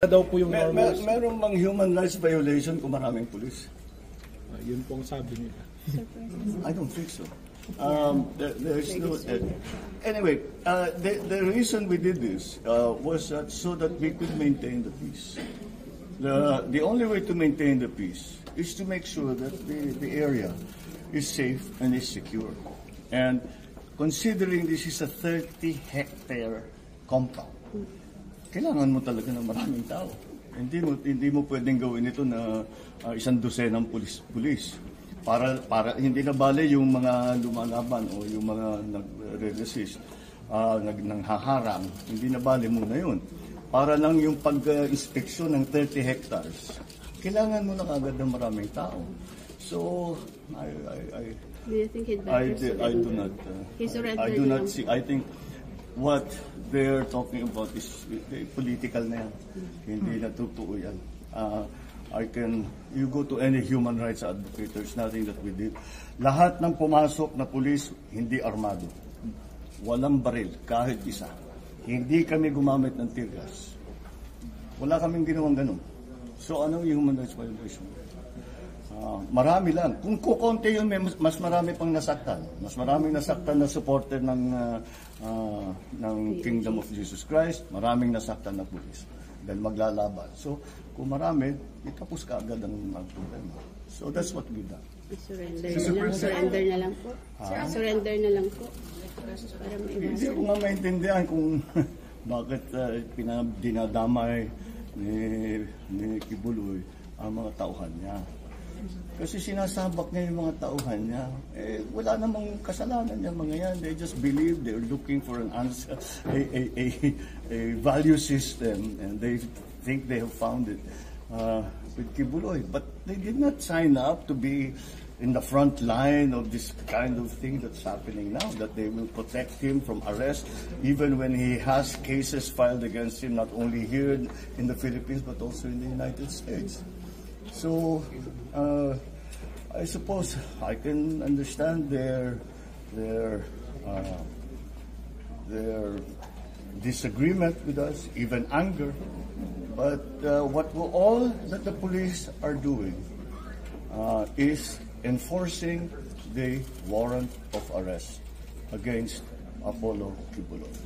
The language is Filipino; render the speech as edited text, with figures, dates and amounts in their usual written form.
Daw po yung normal. Meron bang human rights violation kung maraming pulis? Yun po ang sabi nila. I don't think so. There's no, anyway, the reason we did this was so that we could maintain the peace. The only way to maintain the peace is to make sure that the area is safe and is secure. And considering this is a 30-hectare compound, kailangan mo talaga ng maraming tao. Hindi mo pwedeng gawin ito na isang dosenang pulis. Para hindi na bale yung mga lumalaban o yung mga nagre-resist, nanghaharang, hindi na bale muna yun. Para lang yung pag-inspeksyon ng 30 hectares, kailangan mo na kagad ng maraming tao. So, Do you think he'd better I do not. I do not see. I think what they're talking about is political na yan. Hindi na totoo yan. You go to any human rights advocate, there's nothing that we did. Lahat ng pumasok na pulis, hindi armado. Walang baril, kahit isa. Hindi kami gumamit ng tear gas. Wala kaming ginawang ganun. So anong human rights violation? Marami lang. Kung kukonti yun, mas marami pang nasaktan. Mas maraming nasaktan na supporter ng Kingdom of Jesus Christ. Maraming nasaktan na pulis. Dahil maglalaban. So, kung marami, itapos ka agad ang problema. So, that's what we done. Surrender na lang po. Surrender na lang po. Para Hindi ko nga maintindihan kung bakit dinadamay ni Kibuloy ang mga tauhan niya. Kasi sinasabak niya yung mga tauhan niya. Wala namang kasalanan niya mga yan. They just believe they're looking for an answer, a value system, and they think they have found it with Kibuloy. But they did not sign up to be in the front line of this kind of thing that's happening now, that they will protect him from arrest, even when he has cases filed against him, not only here in the Philippines, but also in the United States. So, I suppose I can understand their disagreement with us, even anger. But all that the police are doing is enforcing the warrant of arrest against Apollo Kibuloy.